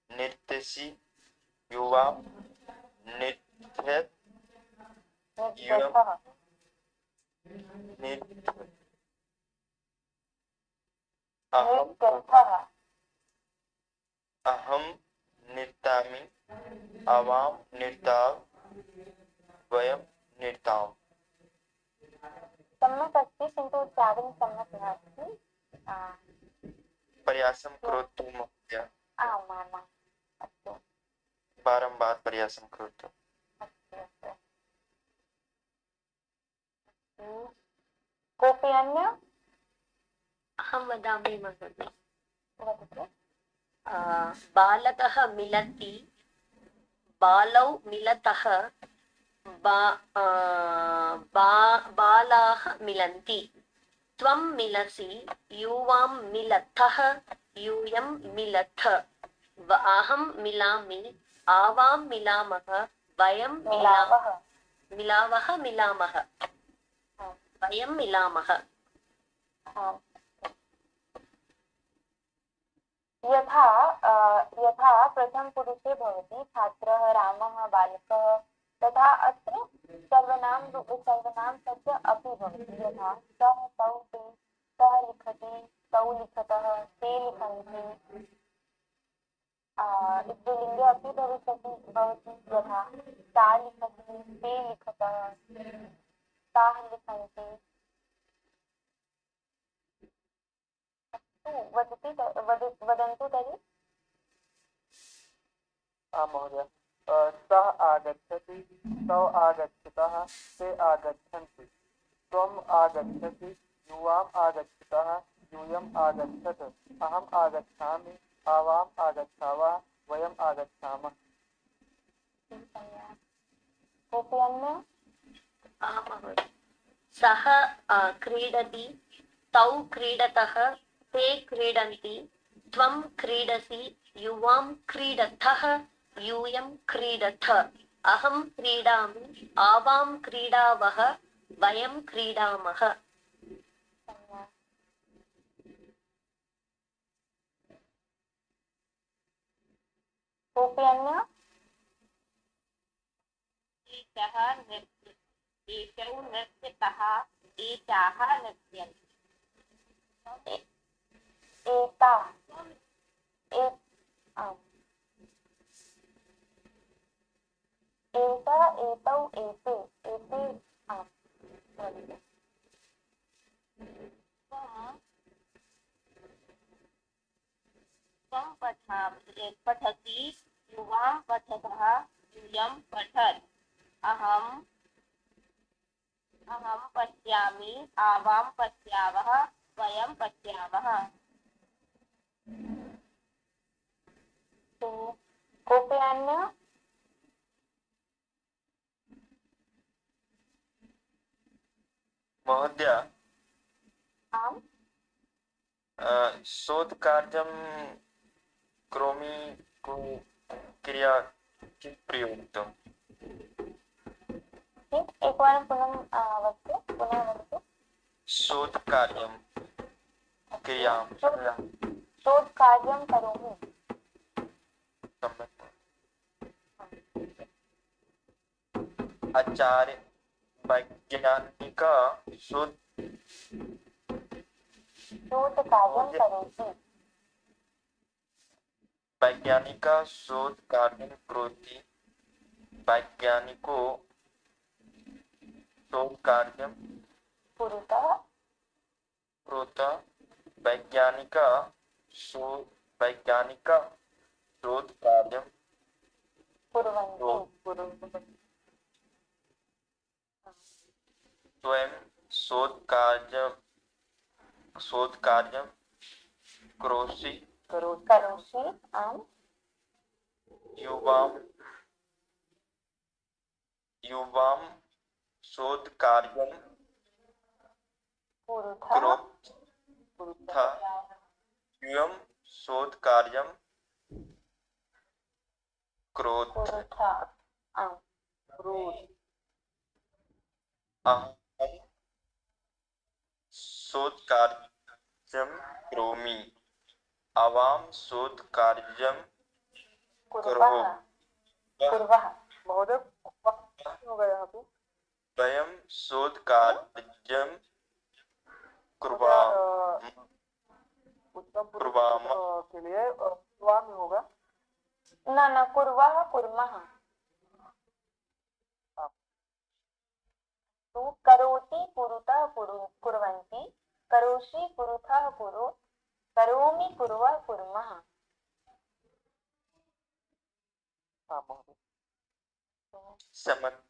नृत्यसि युवां नृत्यत् नृत्यतः अहं नृत्यामि आवां नृत्याव वयं नृत्याम। सम्यक् अस्ति किन्तु उच्चारणं सम्यक् नास्ति। प्रयासं करोतु महोदय आम् आम् आम् अस्तु बारंबार प्रयासं करोतु। अस्तु कोऽपि अन्य अहं वदामि महोदय। वदतु। बालकः मिलति बालौ मिलतः बालाः मिलन्ति त्वं मिलसि युवां मिलतः यूयं मिलथ अहं मिलामि आवां मिलामः वयं मिलावः वयं मिलामः। यथा प्रथम पुरुषे भवति छात्रः रामः बालकः तथा अत्र सर्वनाम सस्य अपि भवति। यथा सः तौ ते सः लिखति तौ लिखतः ते लिखन्ति स्त्रीलिङ्गे अपि भवति यथा सा लिखति, ते लिखतः, ताः लिखन्ति। वदन्तु तर्हि। आं महोदय। सः आगच्छति, तौ आगच्छतः, ते आगच्छन्ति, त्वम् आगच्छसि, युवाम् आगच्छतः, यूयम् आगच्छत्, अहम् आगच्छामि, आवाम् आगच्छावः, वयम् आगच्छामः। कोऽपि अन्य? महोदय। सः क्रीडति, तौ क्रीडतः, ते क्रीडन्ति, त्वं क्रीडसि, युवां क्रीडथः, यूयं क्रीडथ, अहं क्रीडामि, आवां क्रीडावः, वयं क्रीडामः। कोऽपि अन्य? एषः नृत्य एषौ नृत्यतः, एषाः नृत्यन्ति। एता आम्। एता, एतौ, एते, एते आम्। त्वं पठसि, युवां पठतः, यूयं पठत्, अहं पश्यामि, आवां पश्यावः, वयं पश्यामः। कोऽपि अन्य? महोदय, आम्। शोधकार्यं करोमि को क्रिया किं प्रयुक्तम्? एकवारं पुनः वदतु। शोधकार्यं क्रियां शोधकार्यं करोमि। सम्यक्। आचार्य वैज्ञानिक शोधकार्यं करोति। वैज्ञानिक शोधकार्यं करोति, वैज्ञानिको शोधकार्यं कुरुतः, वैज्ञानिक शोधकार्यं कुर्वन्ति। स्वयं शोधकार्यं करोषि, आम्। युवां शोधकार्यं कुरुतः, यूयं शोधकार्यं करोत्, आम्। अहं शोधकार्यं करोमि, आवां शोधकार्यं कुर्वः। महोदय, हो गया यहाँ पे? वयं शोधकार्यं कुर्वामः के लिए युवाम में होगा। न कुर्वः, कुर्मः। तु करोति, कुरुतः, कुर्वन्ति, करोषि, कुरुतः, कुरु, करोमि, कुर्वः, कुर्मः। सम्यक्।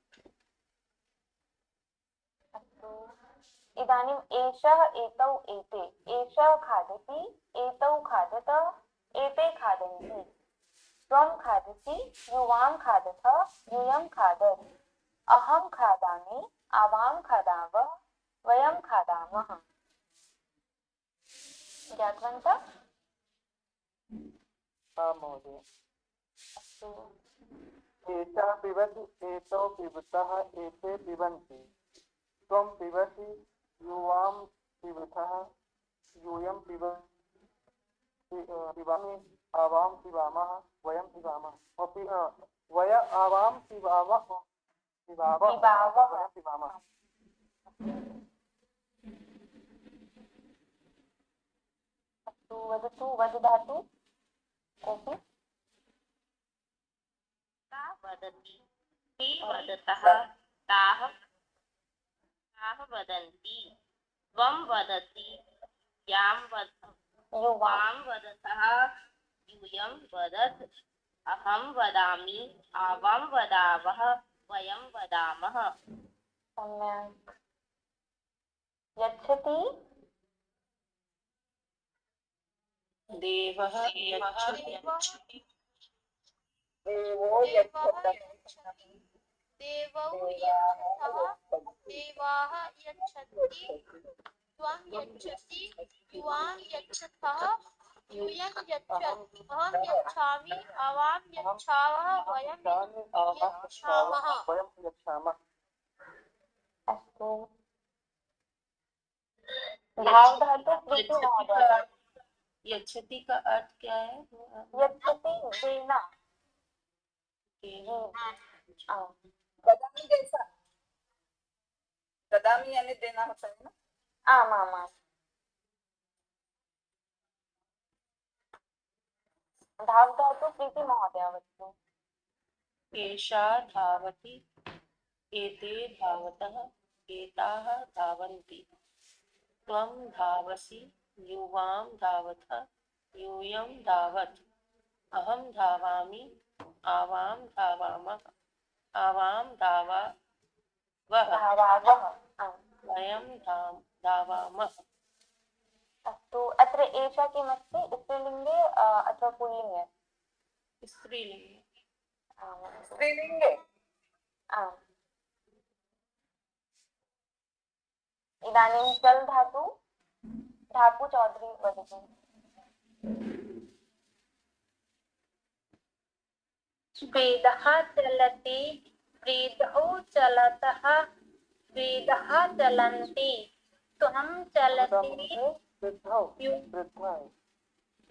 इदानीम् एषः, एतौ, एते, एषः खादति, एतौ खादत, एते खादन्ति, त्वं खादसि, युवां खादथ, यूयं खादत्, अहं खादामि, आवां खादावः, वयं खादामः। ज्ञातवन्तः? आं महोदय। एषः पिबति, एतौ पिबतः, एते पिबन्ति, त्वं पिबसि, युवां पिबथः, यूयं पिबामि, आवां पिबामः, वयं पिबामः। वय आवां पिबावः, वयं पिबामः। वदतु, वदधातु कोऽपि। वदति ते वदतः ताः वदन्ति त्वं वदति यां वदतः यूयं वदत् अहं वदामि आवां वदावः वयं वदामः। सम्यक्। यच्छति देवः यच्छति देवो यच्छति देवौ यच्छतः देवाः यच्छन्ति त्वं यच्छसि युवां यच्छतः यूयं यच्छत् अहं यच्छामि आवां यच्छावः वयं यच्छामः। वयं यच्छामः। अस्तु। भाव धातु प्रीति महोदय। यच्छति का अर्थ क्या है? यच्छति देना। ददामी जैसा, ददामी यानी देना होता है ना। आम आम आम। भाव धातु प्रीति महोदय वस्तु। एषा धावति एते धावतः एताः धावन्ति त्वं धावसि युवां धावतः यूयं धावत् अहं धावामि आवां धावामः आवां धावावः भावावः। वयं धावामः। अस्तु। अत्र एषा किमस्ति? स्त्रीलिङ्गे अथवा पुल्लिङ्गे? स्त्रीलिङ्गे। स्त्रीलिङ्गे। आम्। इदानीं चल् धातु ठाकु चौधरी वदतु। वेदः चलति वेदौ चलतः वेदः चलन्ति त्वं चलति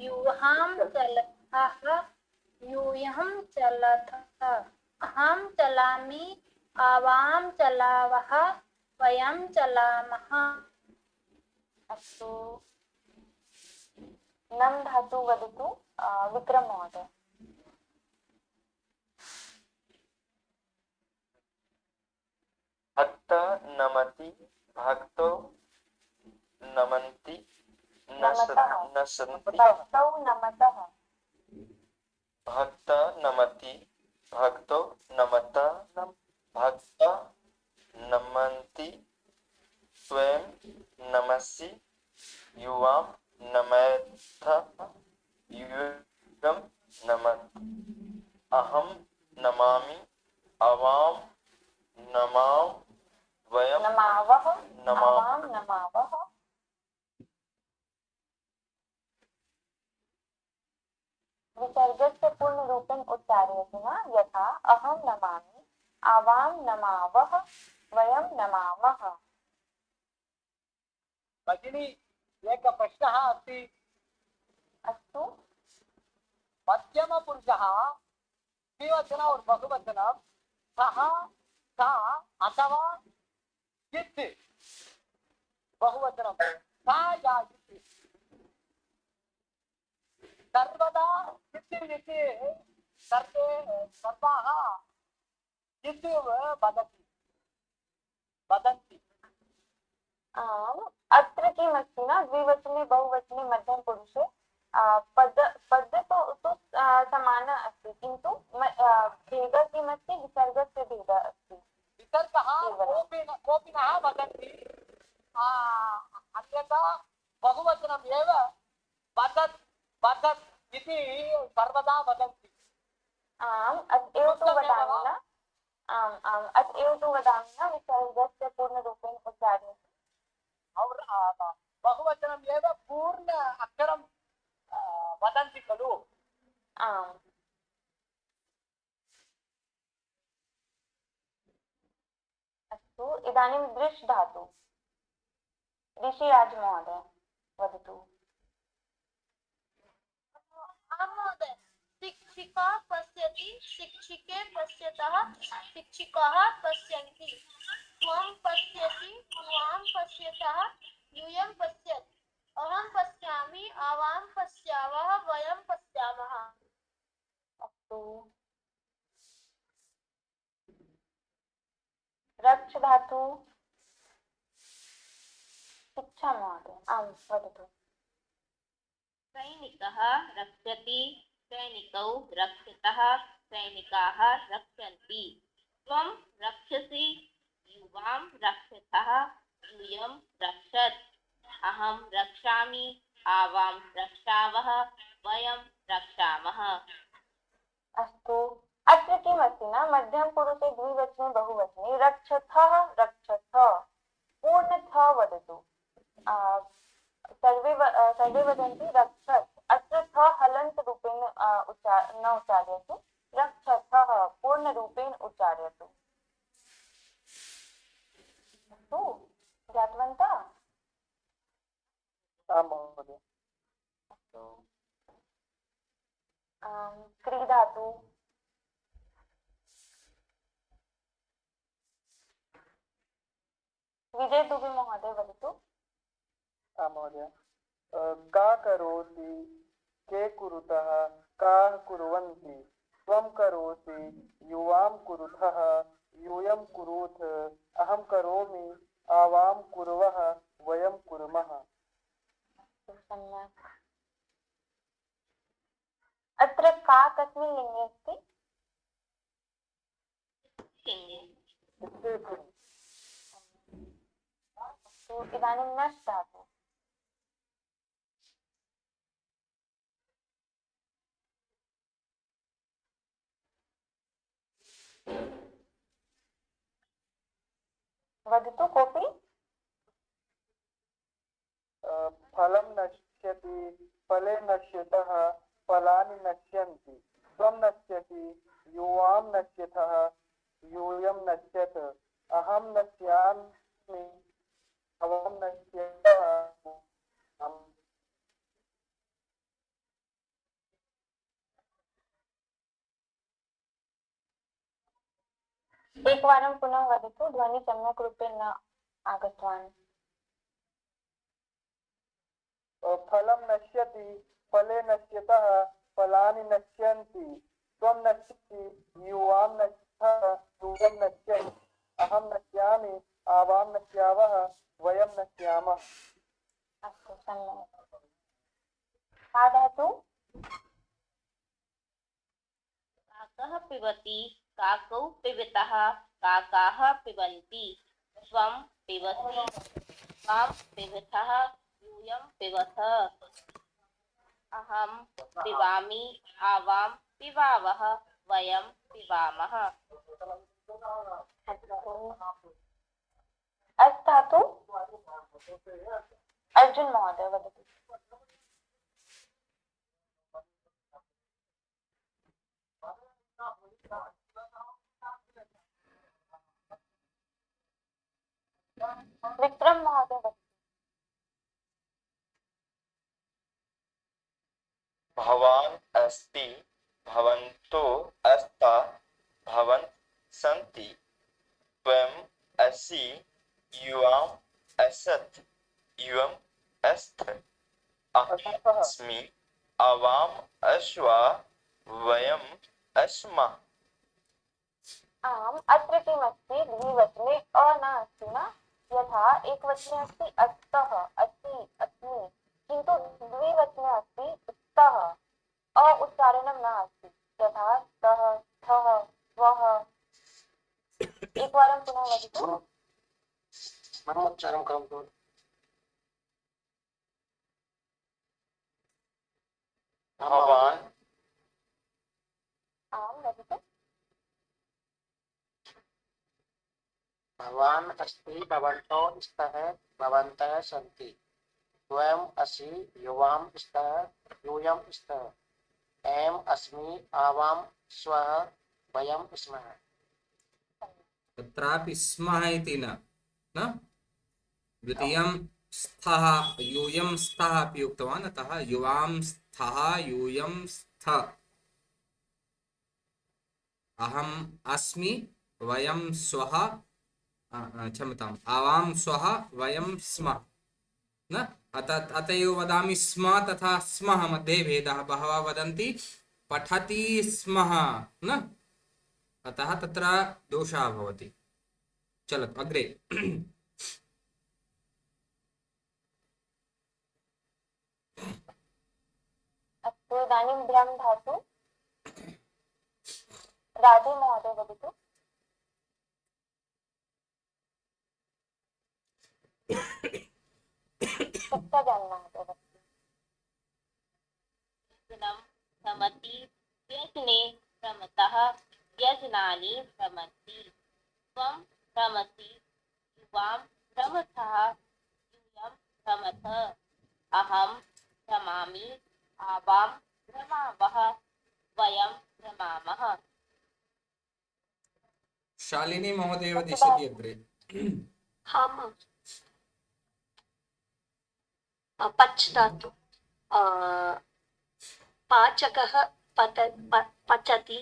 यूहां चलतः यूयं चलतः अहं चलामि आवां चलावः वयं चलामः। अस्तु। नम धातु वदतु विक्रम महोदय। भक्त नमति भक्तो नमन्ति नसन्ति भक्तौ नमतः। भक्त नमति भक्तो नमता भक्त नमन्ति स्वयं नमसि युवां नमथ युगं नमत् अहं नमामि आवां नमां वयं नमावः नमामः। आवां नमावः। विसर्गस्य पूर्ण रूपेण उच्चार्यते न यथा अहं नमामि आवां नमावः वयं नमामः। भगिनी एकः प्रश्नः अस्ति। अस्तु। मध्यमपुरुषः द्विवचन और बहुवचनं सः सा अथवा इत् बहुवचनं सा या इत् सर्वदा इति सर्वे सर्वाः इत् वदन्ति। आम्। अत्र किमस्ति न द्विवचने बहुवचने मध्यमपुरुषे पद तु समानः अस्ति किन्तु भेदः किमस्ति? विसर्गस्य भेदः अस्ति। विसर्गः कोऽपि न वदन्ति अन्यथा बहुवचनम् एव वदत् वदत् इति सर्वदा वदन्ति। आम्। अतएव तु वदामि न। आम् आम्। अतएव तु वदामि न विसर्गस्य पूर्णरूपेण उच्चार्यते। और बहुवचनम् एव पूर्ण अक्षरं वदन्ति खलु। आम्। अस्तु। इदानीं दृश् धातु ऋषिराज महोदय वदतु। महोदय शिक्षिका पश्यति शिक्षिके पश्यतः शिक्षिकाः पश्यन्ति त्वं पश्यसि युवां पश्यतः यूयं पश्यत् अहं पश्यामि आवां पश्यावः वयं पश्यामः। अस्तु। रक्ष धातु शिक्षा महोदय आं वदतु। सैनिकः रक्षति, सैनिकौ रक्षतः, सैनिकाः रक्षन्ति। त्वं रक्षसि, युवां रक्षतः, यूयं रक्षत्। अहं रक्षामि, आवां रक्षावः, वयं रक्षामः। अस्तु, अत्र किमस्ति न मध्यमपुरुषे द्विवचने बहुवचने रक्षथः रक्षथ पूर्ण थ वदतु। सर्वे वदन्ति रक्षत्, अत्र थ हलन्त रूपेण न उच्चार्यतु, रक्षथः पूर्णरूपेण उच्चार्यतु। अस्तु, ज्ञातवन्तः? आं महोदय। अस्तु, क्रीडातु विजय दुबे महोदय वदतु। आं महोदय। का करोति, के कुरुतः, काः कुर्वन्ति, त्वं करोसि, युवां कुरुतः, यूयं कुरुथ, अहं करोमि, आवां कुर्वः, वयं कुर्मः। सम्यक्। अत्र का कस्मिन् लिङ्गे अस्ति? अस्तु, इदानीं नष् धातु। वदतु कोऽपि। फलं नश्यति, फले नश्यतः, फलानि नश्यन्ति, त्वं नश्यति, युवां नश्यतः, यूयं नश्यत, अहं नश्यामि, आवां नश्यतः। एकवारं पुनः वदतु, ध्वनि सम्यक् रूपेण न आगतवान्। फलं नश्यति, फले नश्यतः, फलानि नश्यन्ति, त्वं नश्यति, युवां नश्यतः, यूयं नश्यति, अहं नश्यामि, आवां नश्यावः, वयं नश्यामः। अस्तु, सम्यक्। का धातु? काकः पिबति, काकौ पिबतः, काकाः पिबन्ति। त्वं पिबसि, त्वां पिबथः, यूयं पिबथ। अहं पिबामि, आवां पिबावः, वयं पिबामः। अस् धातु? अर्जुन महोदय वदतु। विक्रम महोदय वदतु। भवान् अस्ति, भवन्तो अस्ता, भवन् सन्ति, त्वम् असि, युवाम् असत्, युवम् अस्थ, अहमस्मि, आवाम् अश्वा, वयम् अस्मः। आम्, अत्र किमस्ति द्विवचने अ न अस्ति न, यथा एकवचने अस्ति अस्तः, अस्ति, अस्मि, किन्तु द्विवचने अस्ति स्तः, अ उच्चारणं न अस्ति, यथा स्तः, स्थः, स्वः। एकवारं पुनः वदतु। मनोच्चारणं करोतु। भवान् आं वदतु। भवान् अस्ति, भवन्तौ स्तः, भवन्तः सन्ति, त्वम् असि, युवां स्तः, यूयं स्तः, अहम् अस्मि, आवां स्वः, वयं स्मः। तत्रापि स्मः इति न द्वितीयं स्थः, यूयं स्थः अपि उक्तवान्, अतः युवां स्थः, यूयं स्थ। अहम् अस्मि, वयं स्वः, क्षम्यताम्, आवां स्वः, वयं स्मः न। अत एव वदामि स्म तथा स्मः मध्ये भेदः। बहवः वदन्ति पठति स्मः न, अतः तत्र दोषः भवति। चलत् अग्रे अस्तु इदानीं भ्रम धातु राधे महोदय वदतु। सत्याज्ञान महोदय वदतु। व्यजनं भ्रमति व्यजने भ्रमतः व्यजनानि भ्रमन्ति त्वं भ्रमसि युवां भ्रमथः यूयं भ्रमथ अहं भ्रमामि आवां भ्रमावः वयं भ्रमामः। शालिनी महोदय वदिष्यति अग्रे। हम पच् धातु पाचकः पचति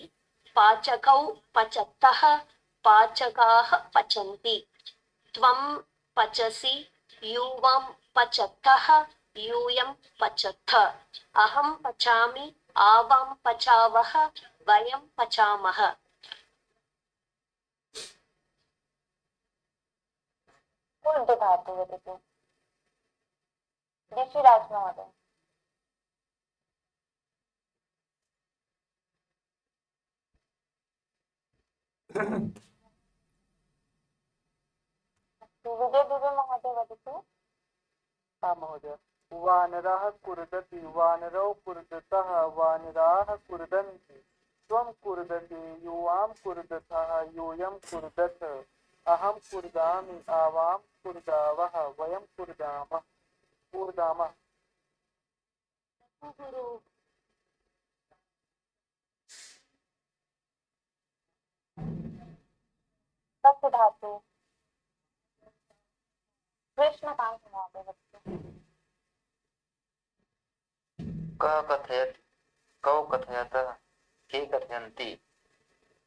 पाचकौ पचतः पाचकाः पचन्ति त्वं पचसि युवं पचतः यूयं पचथ अहं पचामि आवां पचावः वयं पचामः। कुण्ड धातु वदतु ऋषिराज महोदय। विजय दुबे महोदय वदतु। हाँ महोदय। वानरः कुर्दति वानरौ कुर्दतः वानराः कुर्दन्ति त्वं कुर्दति युवां कुर्दतः यूयं कुर्दथ अहं कुर्दामि आवां कुर्दावः वयं कुर्दामः। तत् धातु कृष्णकांत महोदय वदतु। कः कथयत् कौ कथयत के कथयन्ति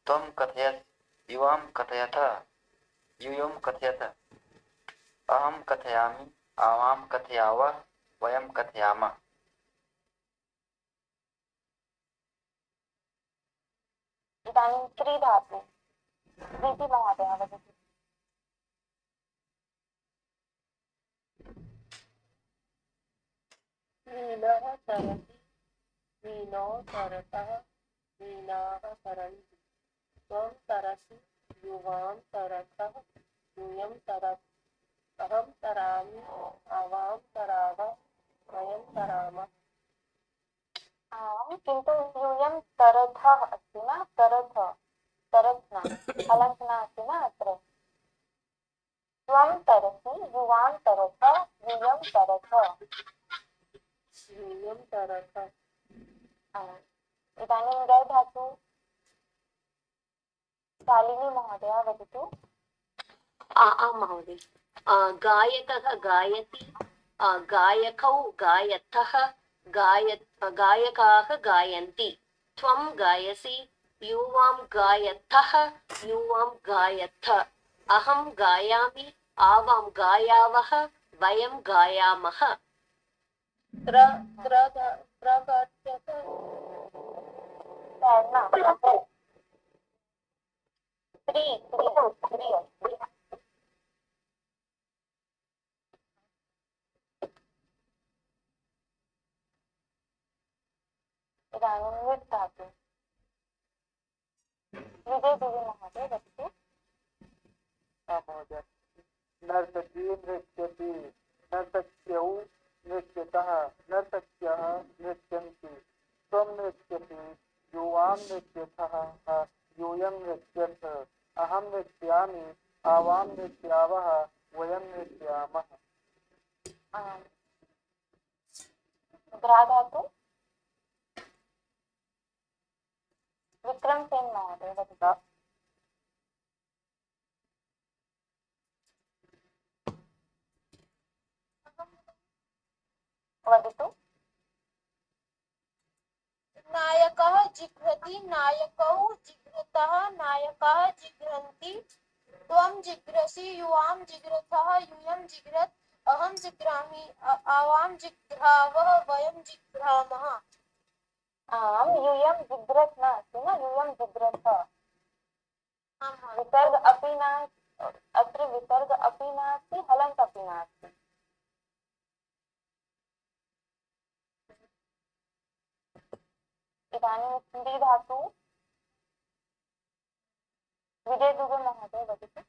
त्वं कथयत् युवां कथयथ यूयं कथयत अहं कथयामि आवां कथयावः वयं कथयामः। इदानीं त्रि धातु प्रीति महोदय वदतु। मीनः तरति मीनौ तरतः मीनाः तरन्ति त्वं तरसि युवां तरथः यूयं तरत् अहं तरामि आवां तरावः वयं तरामः। आम् किन्तु यूयं तरथः अस्ति न तरथ तरत् न हलन्त न अस्ति न अत्र। त्वं तरसि युवां तरथ यूयं तरथ। यूयं तरथ। इदानीं गै धातु शालिनी महोदय वदतु। महोदय गायकः गायति गायकौ गायतः गायकाः गायन्ति त्वं गायसि युवां गायतः युवां गायथ अहं गायामि आवां गायावः वयं गायामः। इदानीं निट् धातु विजय दुबे महोदय वदतु। हाँ महोदय। नर्तकी नृत्यति नर्तक्यौ नृत्यतः नर्तक्यः नृत्यन्ति त्वं नृत्यसि युवां नृत्यथः यूयं नृत्यथ अहं नृत्यामि आवां नृत्यावः वयं नृत्यामः। ग्रा धातु विक्रम सेन महोदय वदतु। वदतु। नायकः जिघ्रति नायकौ जिघ्रतः नायकाः जिघ्रन्ति त्वं जिघ्रसि युवां जिघ्रथः यूयं जिघ्रत् अहं जिघ्रामि आवां जिघ्रावः वयं जिघ्रामः। आम् यूयं जिघ्रत् न अस्ति न यूयं जिघ्रथ विसर्ग अपि न अत्र विसर्ग अपि नास्ति हलन्त अपि नास्ति। इदानीं स्त्री धातु विजय दुबे महोदय वदतु।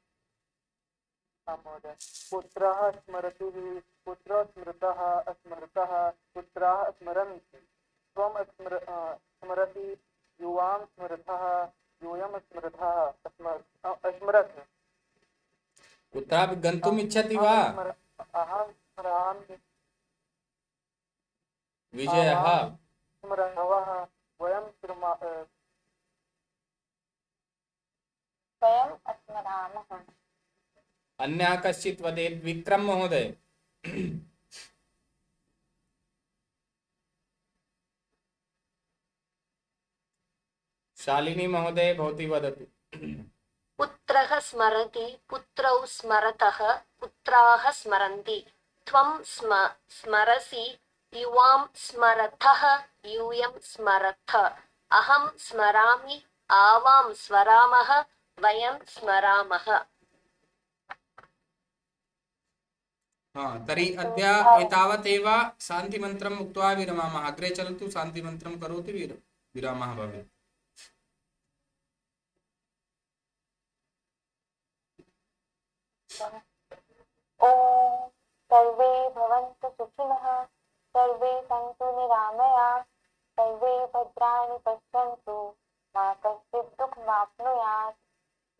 महोदय पुत्रः स्मरति पुत्रः स्मृतः स्मृतः पुत्राः स्मरन्ति त्वं स्मरति युवां स्मृतः यूयं स्मृतः स्मरत् कुत्रापि गन्तुम् इच्छति वा अहं स्मरामि विजयः? स्मरवः वयं स्मरामः। अन्यः कश्चित् वदेत्। विक्रम महोदय। शालिनी महोदय भवती वदतु। पुत्रः स्मरति पुत्रौ स्मरतः पुत्राः स्मरन्ति त्वं स्मरसि युवां स्मरथः यूयं स्मरथ अहं स्मरामि आवां स्मरामः वयं स्मरामः। तर्हि अद्य एतावदेव शान्तिमन्त्रम् उक्त्वा विरमामः। अग्रे चलतु, शान्तिमन्त्रं करोतु, विरामः भवेत्। ॐ सर्वे भवन्तु सुखिनः, सर्वे सन्तु निरामयाः, सर्वे भद्राणि पश्यन्तु, मा कश्चित् दुःखमाप्नुयात्।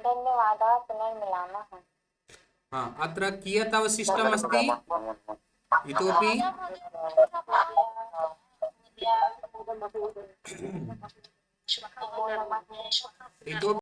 धन्यवादाः, पुनर्मिलामः। अत्र कियत् अवशिष्टम् अस्ति इतोपि? इतोपि